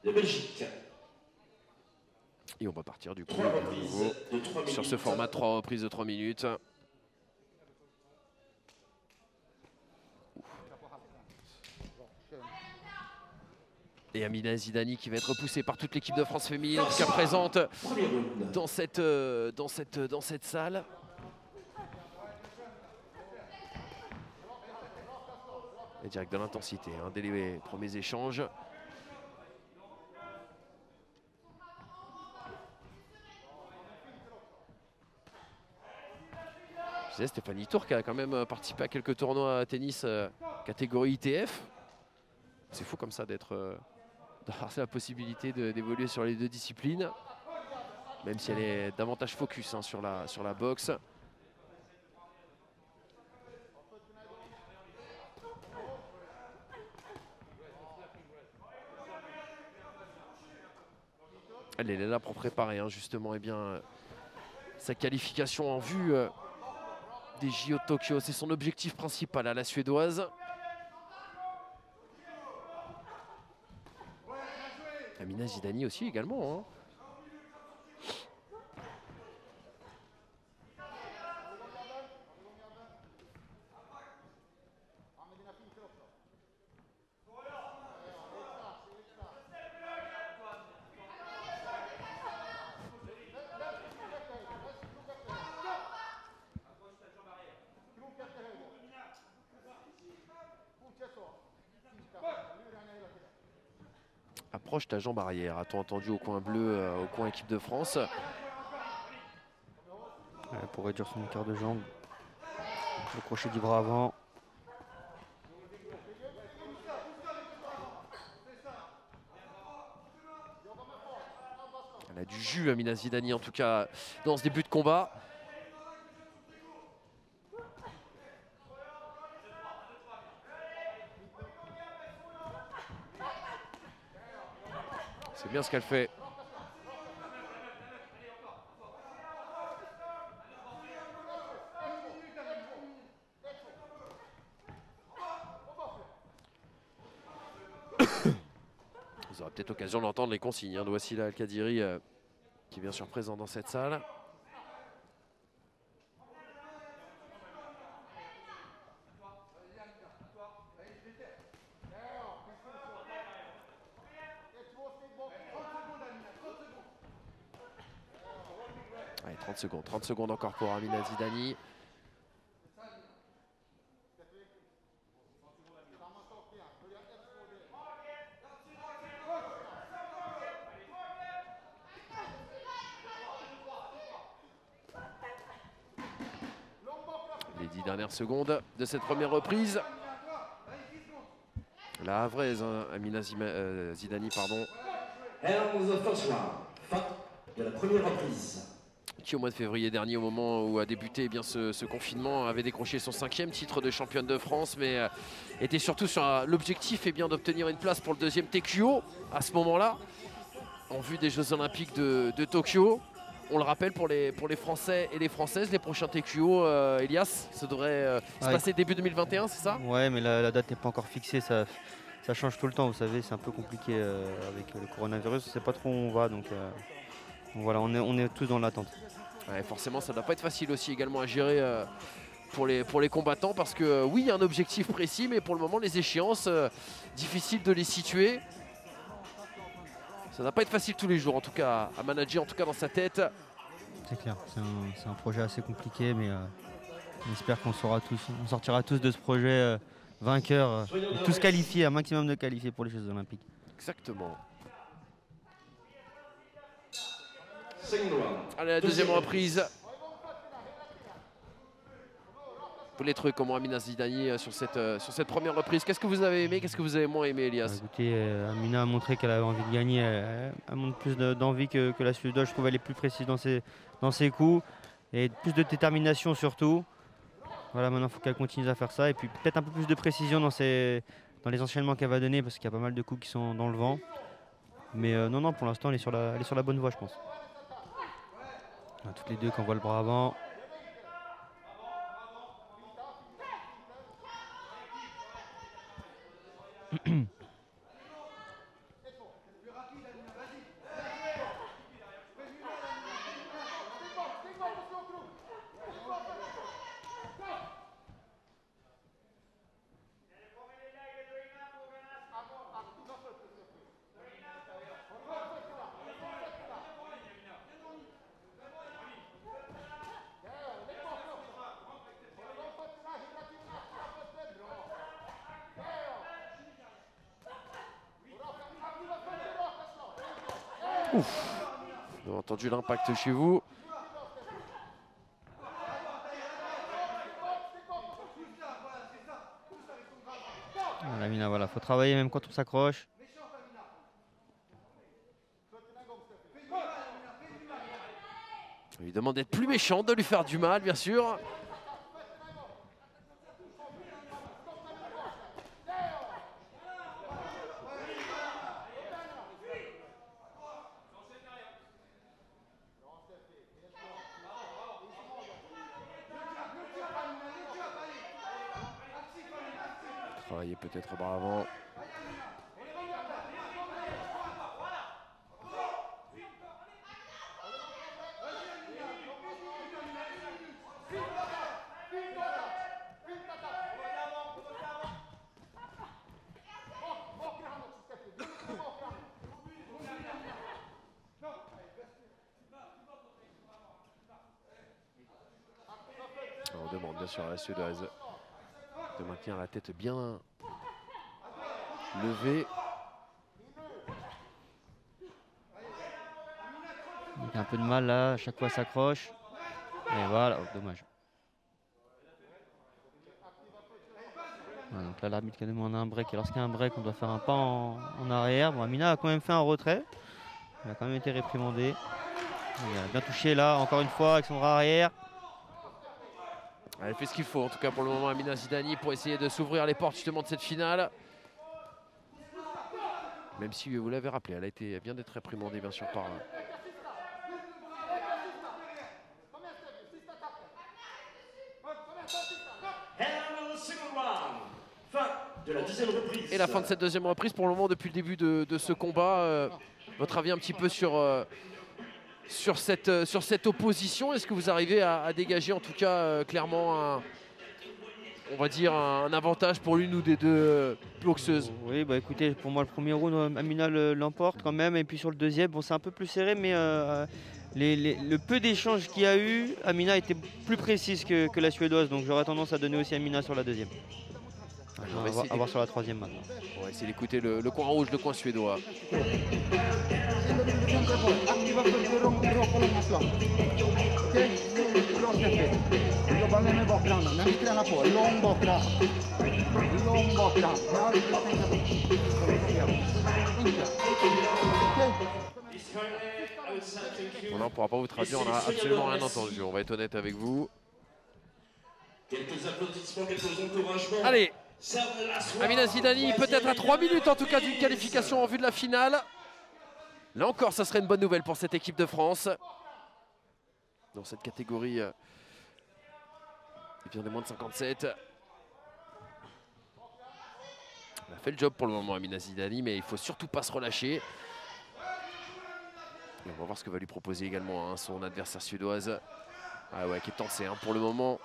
de Belgique. Et on va partir du coup à nouveau sur ce format 3 reprises de 3 minutes. Et Amina Zidani qui va être repoussée par toute l'équipe de France féminine, en tout cas présente dans cette salle. Et direct de l'intensité, hein, dès les premiers échanges. Je disais, Stéphanie Tour qui a quand même participé à quelques tournois à tennis catégorie ITF. C'est fou comme ça d'avoir la possibilité d'évoluer sur les deux disciplines, même si elle est davantage focus hein, sur la boxe. Elle est là pour préparer hein, justement sa qualification en vue des JO de Tokyo. C'est son objectif principal à la Suédoise. Amina Zidani aussi également. Hein. Approche ta jambe arrière, a-t-on entendu au coin bleu, au coin équipe de France. Pour réduire son écart de jambe. Le crochet du bras avant. Elle a du jus, Amina Zidani, en tout cas, dans ce début de combat. C'est bien ce qu'elle fait. Vous aurez peut-être l'occasion d'entendre les consignes de Wassila Al-Kadiri qui est bien sûr présent dans cette salle. Allez, 30 secondes encore pour Amina Zidani. Les 10 dernières secondes de cette première reprise. La Havraise, hein, Amina Zidani, pardon. And the first round, fin de la première reprise. Qui au mois de février dernier, au moment où a débuté eh bien, ce confinement, avait décroché son 5e titre de championne de France, mais était surtout sur l'objectif d'obtenir une place pour le 2e TQO à ce moment-là, en vue des Jeux Olympiques de Tokyo. On le rappelle pour les Français et les Françaises, les prochains TQO, Elias, ça devrait se passer début 2021, c'est ça? Ouais, mais la date n'est pas encore fixée, ça change tout le temps, vous savez, c'est un peu compliqué avec le coronavirus, on ne sait pas trop où on va, donc voilà, on est tous dans l'attente. Ouais, forcément, ça ne doit pas être facile aussi également à gérer pour les combattants, parce que oui, il y a un objectif précis, mais pour le moment, les échéances, difficiles de les situer. Ça ne va pas être facile tous les jours, en tout cas, à manager, en tout cas dans sa tête. C'est clair, c'est un projet assez compliqué, mais on espère qu'on sortira tous de ce projet vainqueurs, tous qualifiés, un maximum de qualifiés pour les Jeux Olympiques. Exactement. Second round. Allez, la deuxième reprise. Vous les trouvez comment Amina Zidani sur cette première reprise? Qu'est-ce que vous avez aimé? Qu'est-ce que vous avez moins aimé, Elias? Écoutez, Amina a montré qu'elle avait envie de gagner. Elle montre plus d'envie que la Suédoise. Je trouve qu'elle est plus précise dans ses coups et plus de détermination surtout. Voilà, maintenant il faut qu'elle continue à faire ça et puis peut-être un peu plus de précision dans les enchaînements qu'elle va donner parce qu'il y a pas mal de coups qui sont dans le vent. Mais non, pour l'instant elle est sur la bonne voie, je pense. Toutes les deux qui envoient le bras avant. Ouf. Vous avez entendu l'impact chez vous. Lamina, voilà, faut travailler même quand on s'accroche. Évidemment d'être plus méchant, de lui faire du mal, bien sûr. Travailler peut-être bras avant. On demande bien sûr à la Suédoise de maintenir la tête bien levée. Il a un peu de mal là, à chaque fois s'accroche. Et voilà, oh, dommage. Voilà, donc là l'arbitre qui a demandé un break. Et lorsqu'il y a un break, on doit faire un pas en arrière. Bon, Amina a quand même fait un retrait. Il a quand même été réprimandé. Il a bien touché là, encore une fois, avec son bras arrière. Elle fait ce qu'il faut en tout cas pour le moment, Amina Zidani, pour essayer de s'ouvrir les portes justement de cette finale. Même si vous l'avez rappelé, elle vient d'être réprimandée bien sûr par... De la deuxième reprise. Et la fin de cette deuxième reprise, pour le moment depuis le début de ce combat, votre avis un petit peu sur cette opposition? Est-ce que vous arrivez à dégager en tout cas clairement on va dire un avantage pour l'une ou des deux boxeuses? Oui, bah écoutez, pour moi le premier round, Amina l'emporte quand même. Et puis sur le deuxième, bon, c'est un peu plus serré, mais le peu d'échanges qu'il y a eu, Amina était plus précise que la Suédoise. Donc j'aurais tendance à donner aussi Amina sur la deuxième. On va voir sur la troisième maintenant. On va essayer d'écouter le coin rouge, le coin suédois. Bon, là, on ne pourra pas vous traduire, on n'a absolument rien entendu. On va être honnête avec vous. Quelques applaudissements, quelques encouragements. Allez, Amina Zidani peut-être à 3 minutes en tout cas d'une qualification en vue de la finale. Là encore, ça serait une bonne nouvelle pour cette équipe de France. Dans cette catégorie, il vient des moins de 57. Elle a fait le job pour le moment, Amina Zidani, mais il ne faut surtout pas se relâcher. Et on va voir ce que va lui proposer également hein, son adversaire suédoise. Ah ouais, qui est tensé hein, pour le moment.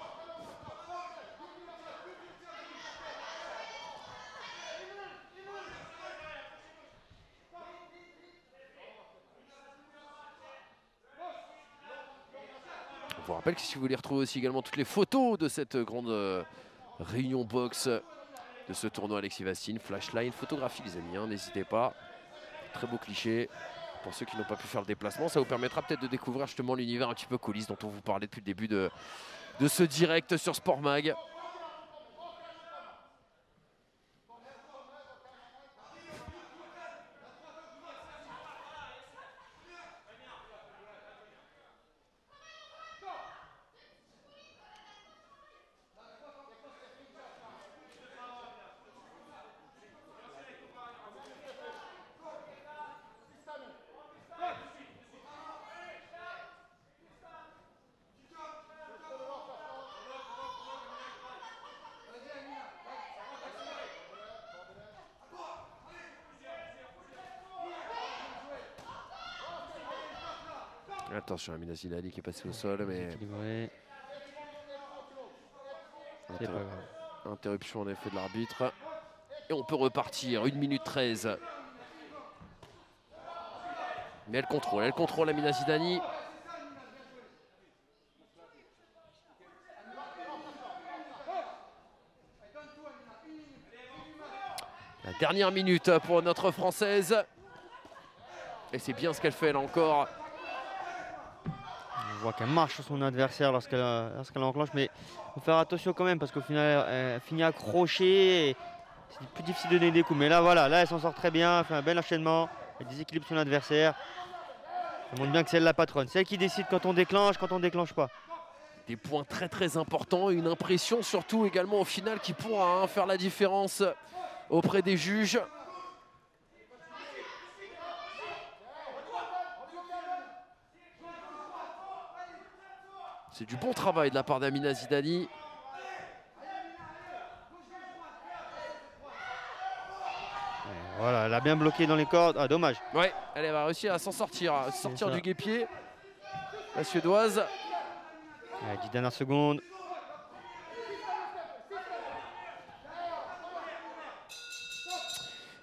Je vous rappelle que si vous voulez retrouver aussi également toutes les photos de cette grande réunion boxe de ce tournoi Alexis Vastine, flashline, photographie les amis, hein, n'hésitez pas. Très beau cliché pour ceux qui n'ont pas pu faire le déplacement. Ça vous permettra peut-être de découvrir justement l'univers un petit peu coulisses dont on vous parlait depuis le début de ce direct sur Sport Mag. Attention, Amina Zidani qui est passé au sol, mais interruption en effet de l'arbitre. Et on peut repartir, 1 minute 13. Mais elle contrôle Amina Zidani. La dernière minute pour notre Française. Et c'est bien ce qu'elle fait là encore. On voit qu'elle marche sur son adversaire lorsqu'elle enclenche, mais il faut faire attention quand même parce qu'au final, elle finit accrochée. C'est plus difficile de donner des coups. Mais là, voilà, là, elle s'en sort très bien. Elle fait un bel enchaînement. Elle déséquilibre son adversaire. Ça montre bien que c'est elle la patronne. C'est elle qui décide quand on déclenche pas. Des points très très importants, une impression surtout également au final qui pourra faire la différence auprès des juges. C'est du bon travail de la part d'Amina Zidani. Voilà, elle a bien bloqué dans les cordes. Ah, dommage. Ouais, elle va réussir à s'en sortir, du guépier. La Suédoise. Ouais, 10 dernières secondes.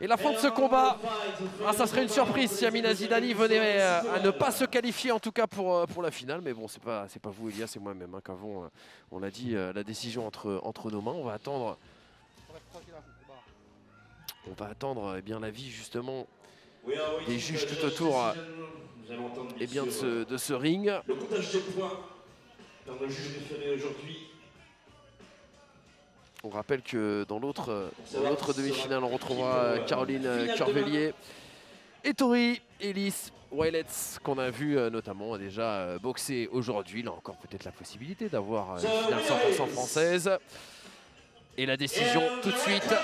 Et la fin de ce combat, ça serait une surprise si Amina Zidani venait à ne pas se qualifier en tout cas pour la finale. Mais bon, c'est pas vous Elias, c'est moi-même qu'avant, on l'a dit, la décision entre nos mains. On va attendre eh bien, l'avis justement des juges tout autour eh bien, de ce ring. Le comptage des points dans le juge référé aujourd'hui. On rappelle que dans l'autre demi-finale, on retrouvera Caroline Curvellier et Tori Ellis Wailets, qu'on a vu notamment déjà boxer aujourd'hui. Là encore, peut-être la possibilité d'avoir une finale 100% française. Et la décision tout de suite,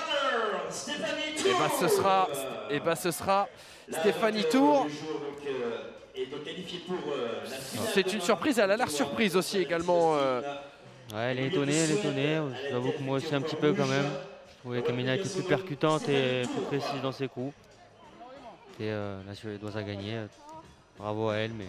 ce sera Stéphanie Tour. C'est une surprise, elle a l'air surprise aussi également. Ouais, elle est étonnée. J'avoue que moi aussi un petit peu quand même. Je trouvais qu'Amina était plus percutante et plus précise dans ses coups. Et la Suédoise a gagné. Bravo à elle, mais